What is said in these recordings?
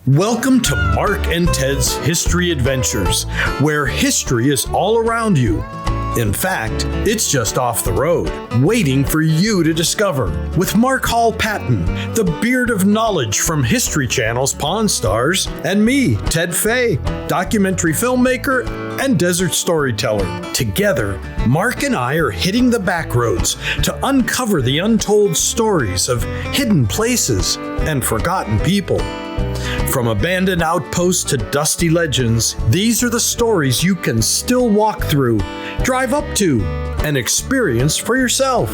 Welcome to Mark and Ted's History Adventures, where history is all around you. In fact, it's just off the road, waiting for you to discover. With Mark Hall Patton, the beard of knowledge from History Channel's Pawn Stars, and me, Ted Fay, documentary filmmaker and desert storyteller. Together, Mark and I are hitting the back roads to uncover the untold stories of hidden places and forgotten people. From abandoned outposts to dusty legends, these are the stories you can still walk through, drive up to, and experience for yourself.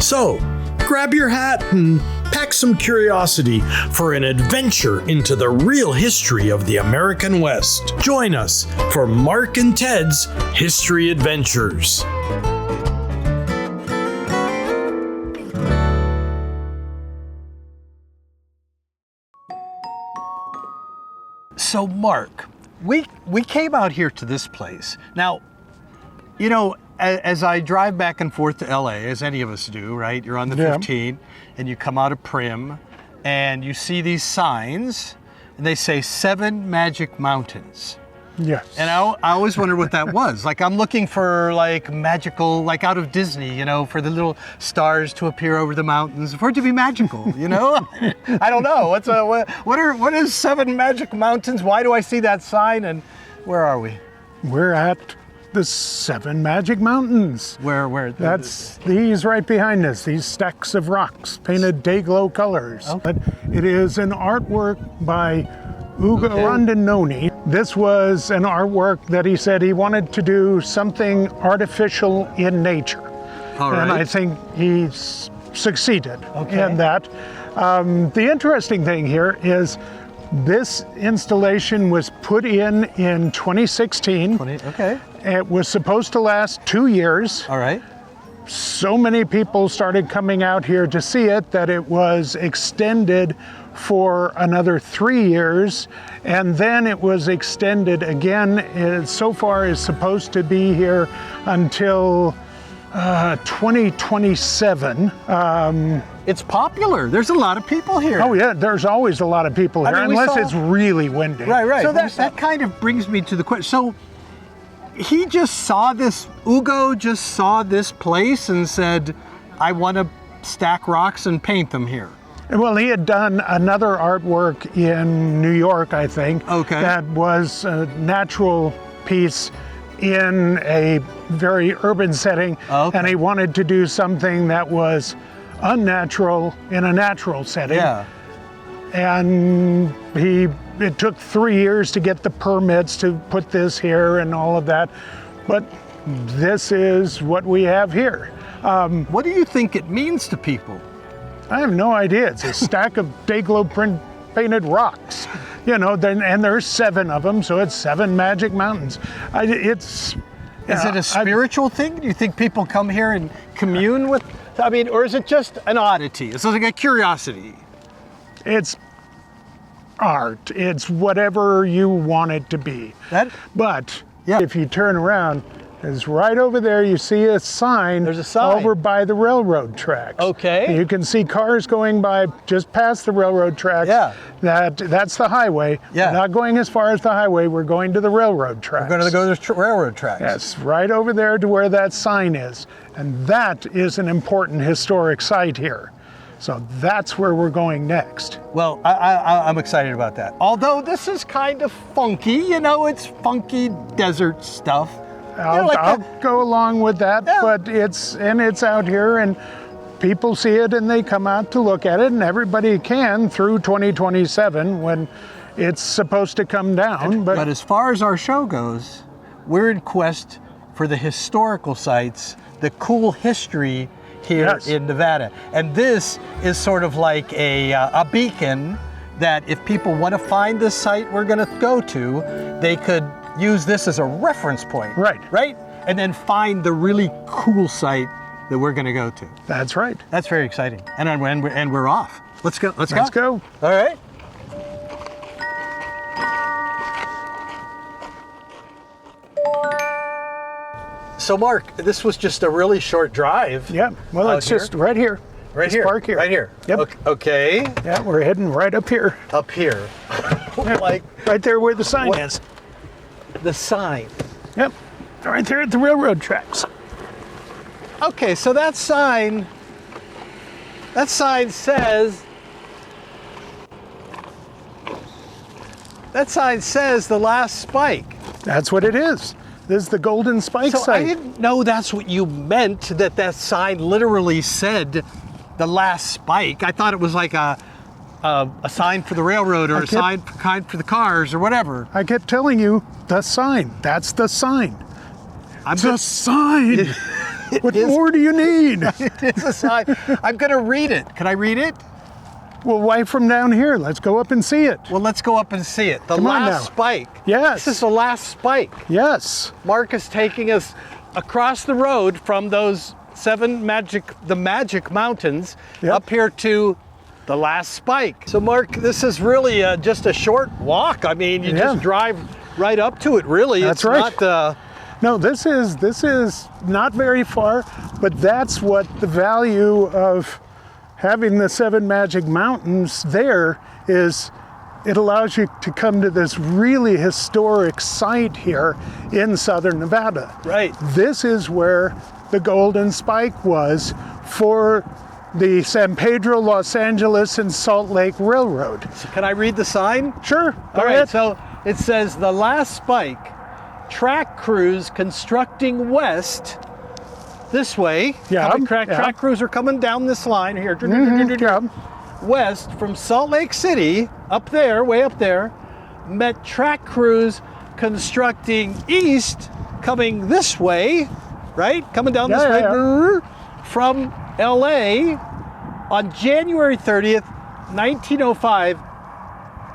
So, grab your hat and pack some curiosity for an adventure into the real history of the American West. Join us for Mark and Ted's History Adventures. So Mark, we came out here to this place. Now, you know, as I drive back and forth to LA, as any of us do, right? You're on the 15 and you come out of Primm and you see these signs and they say 7 Magic Mountains. Yes. And I always wondered what that was. Like, I'm looking for like magical, like out of Disney, you know, for the little stars to appear over the mountains, for it to be magical, you know? I don't know. What is 7 Magic Mountains? Why do I see that sign? And where are we? We're at the 7 Magic Mountains. Where? That's these right behind us, these stacks of rocks painted day-glow colors. Okay. But it is an artwork by Ugo Rondinoni. This was an artwork that he said he wanted to do something artificial in nature. All right. And I think he's succeeded in that. The interesting thing here is this installation was put in 2016. It was supposed to last 2 years. All right. So many people started coming out here to see it that it was extended for another 3 years, and then it was extended again. It so far is supposed to be here until 2027. It's popular. There's a lot of people here. Oh yeah, there's always a lot of people here, unless it's really windy. Right. So that kind of brings me to the question. So he just saw this, Ugo just saw this place and said, I want to stack rocks and paint them here. Well, he had done another artwork in New York, I think, that was a natural piece in a very urban setting, and he wanted to do something that was unnatural in a natural setting. Yeah. And it took 3 years to get the permits to put this here and all of that, but this is what we have here. What do you think it means to people? I have no idea. It's a stack of day-glow painted rocks, you know, and there's 7 of them, so it's 7 Magic Mountains. Is it a spiritual thing? Do you think people come here and commune with, I mean, or is it just an oddity? It's like a curiosity. It's art. It's whatever you want it to be. But if you turn around, it's right over there. You see a sign. There's a sign over by the railroad tracks. Okay. You can see cars going by just past the railroad tracks. Yeah. That's the highway. Yeah. We're not going as far as the highway. We're going to the railroad tracks. We're going to go to the railroad tracks. Yes, right over there to where that sign is. And that is an important historic site here. So that's where we're going next. Well, I'm excited about that. Although this is kind of funky, you know, it's funky desert stuff. I'll go along with that, but it's out here and people see it and they come out to look at it, and everybody can through 2027 when it's supposed to come down. But as far as our show goes, we're in quest for the historical sites, the cool history here in Nevada. And this is sort of like a beacon that if people want to find this site we're going to go to, they could use this as a reference point. Right? And then find the really cool site that we're going to go to. That's right. That's very exciting. And we're off. Let's go. Let's go. All right. So Mark, this was just a really short drive. Yeah. Well, it's just right here. Right here. Park here. Right here. Yep. Okay. Yeah, we're heading right up here. Up here. Like right there where the sign is. The sign. Yep. Right there at the railroad tracks. Okay, so that sign says the last spike. That's what it is. This is the Golden Spike So site. I didn't know that's what you meant, that sign literally said the last spike. I thought it was like a sign for the railroad or a sign for the cars or whatever. I kept telling you, the sign. That's the sign. The sign. What more do you need? It is a sign. I'm going to read it. Can I read it? Well, why from down here? Let's go up and see it. Well, let's go up and see it. The Come on last now. spike. Yes. This is the last spike. Yes. Mark is taking us across the road from those magic mountains up here to the last spike. So Mark, this is really just a short walk. I mean, you just drive right up to it, really. That's right. No, this is not very far, but that's what the value of having the 7 Magic Mountains there is. It allows you to come to this really historic site here in southern Nevada. Right. This is where the Golden Spike was for the San Pedro, Los Angeles, and Salt Lake Railroad. So can I read the sign? Sure. All right, so it says the last spike, track crews constructing west this way. Yeah. Track crews are coming down this line here. West from Salt Lake City, up there, way up there, met track crews constructing east, coming this way, right? Coming down this way from LA on January 30th, 1905.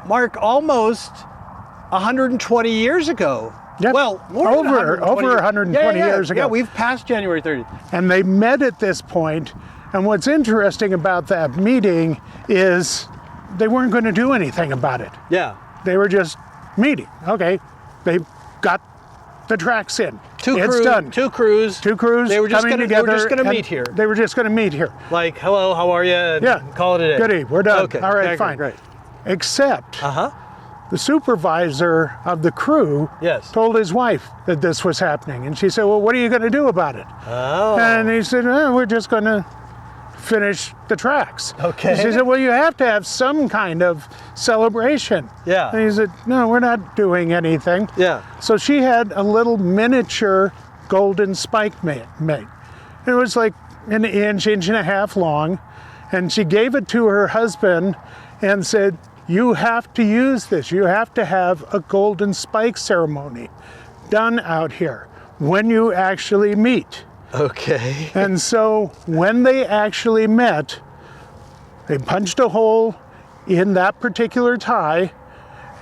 Mark, almost 120 years ago. Yep. Well, over 120 years ago. Yeah, we've passed January 30th. And they met at this point. And what's interesting about that meeting is they weren't going to do anything about it. Yeah. They were just meeting. Okay, they got the tracks in. It's done. Two crews. They were just going to meet here. They were just going to meet here. Like, hello, how are you? And call it a day. Goody, we're done. Okay. All right, fine. Great. Except the supervisor of the crew told his wife that this was happening. And she said, well, what are you going to do about it? Oh. And he said, we're just going to finish the tracks. Okay. She said, well, you have to have some kind of celebration. Yeah. And he said, no, we're not doing anything. Yeah. So she had a little miniature Golden Spike made. It was like an inch and a half long. And she gave it to her husband and said, you have to use this. You have to have a Golden Spike ceremony done out here when you actually meet. Okay. And so when they actually met, they punched a hole in that particular tie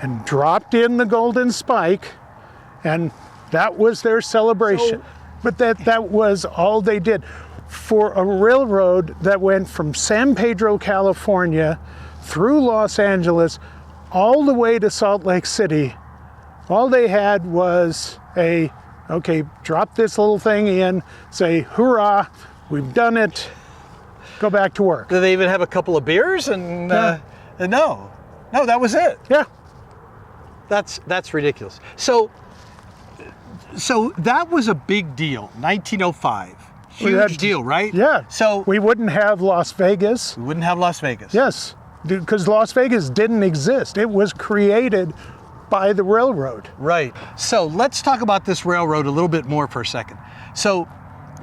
and dropped in the Golden Spike, and that was their celebration. But that was all they did. For a railroad that went from San Pedro, California, through Los Angeles, all the way to Salt Lake City, all they had was drop this little thing in, say, hurrah, we've done it, go back to work. Did they even have a couple of beers? And no, that was it. Yeah. That's ridiculous. So that was a big deal, 1905. Huge deal, right? Yeah. So we wouldn't have Las Vegas. We wouldn't have Las Vegas. Yes, because Las Vegas didn't exist. It was created by the railroad. Right. So let's talk about this railroad a little bit more for a second. So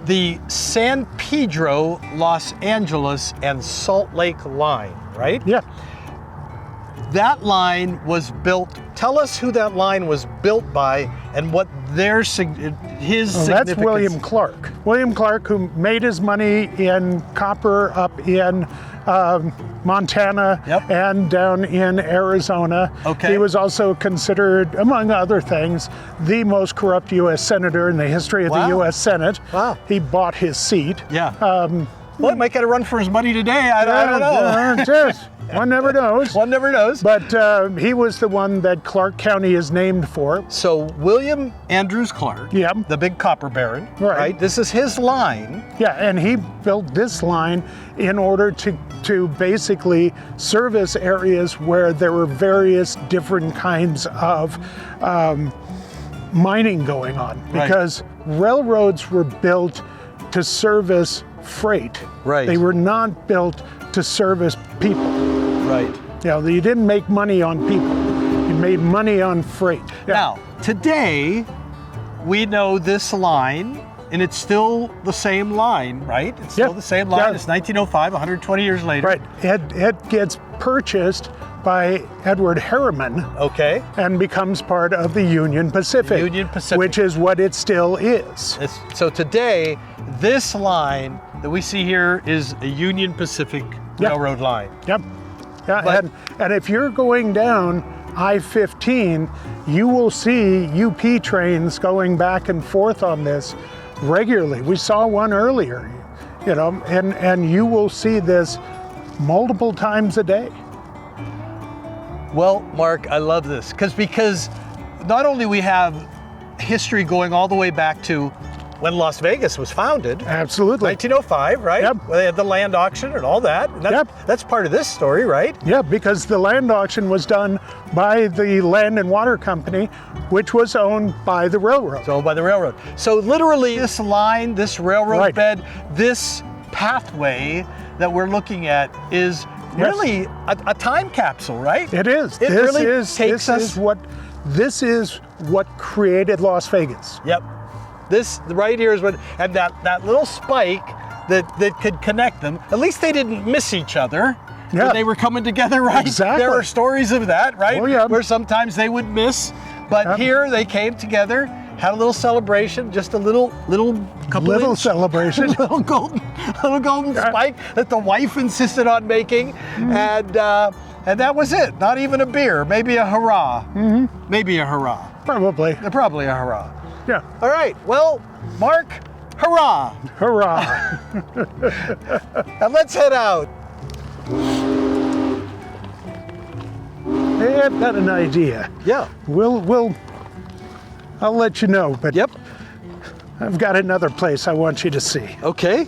the San Pedro, Los Angeles, and Salt Lake line, right? Yeah. That line was built. Tell us who that line was built by and what his significance. That's William Clark. William Clark, who made his money in copper up in Montana and down in Arizona. Okay. He was also considered, among other things, the most corrupt U.S. senator in the history of the U.S. Senate. Wow. He bought his seat. Yeah. Well, he might get a run for his money today. I don't know. One never knows. One never knows. But he was the one that Clark County is named for. So William Andrews Clark, Yeah. the big copper baron, Right. This is his line. Yeah, and he built this line in order to basically service areas where there were various different kinds of mining going on. Right. Because railroads were built to service freight. Right. They were not built to service people. Right. You know, you didn't make money on people. You made money on freight. Yeah. Now, today, we know this line, and it's still the same line, right? It's still Yeah. the same line. Yeah. It's 1905, 120 years later. Right. It gets purchased by Edward Harriman Okay. and becomes part of the Union Pacific. Union Pacific. Which is what it still is. So today, this line that we see here is a Union Pacific Yeah. Railroad line. Yep. Yeah, But- and if you're going down I-15, you will see UP trains going back and forth on this regularly. We saw one earlier, you know, and you will see this multiple times a day. Well, Mark, I love this because not only we have history going all the way back to when Las Vegas was founded, Absolutely. 1905, right? Yep. Where they had the land auction and all that. And that's part of this story, right? Yeah, because the land auction was done by the Land and Water Company, which was owned by the railroad. It's owned by the railroad. So literally this line, this railroad Right. bed, this pathway that we're looking at is Yes. really a time capsule, right? It is. It really takes us. This is what created Las Vegas. Yep. This right here is what, and that little spike that could connect them. At least they didn't miss each other Yeah. when they were coming together, right? Exactly. There are stories of that, right? Oh, yeah. Where sometimes they would miss, but Yep. here they came together, had a little celebration, just a little couple Little inch- celebration. little golden spike that the wife insisted on making, and that was it. Not even a beer, maybe a hurrah. Mm-hmm. Maybe a hurrah. Probably. Probably a hurrah. Yeah. All right. Well, Mark, hurrah! Hurrah. And let's head out. Hey, I've got an idea. Yeah. I'll let you know, but Yep. I've got another place I want you to see. Okay.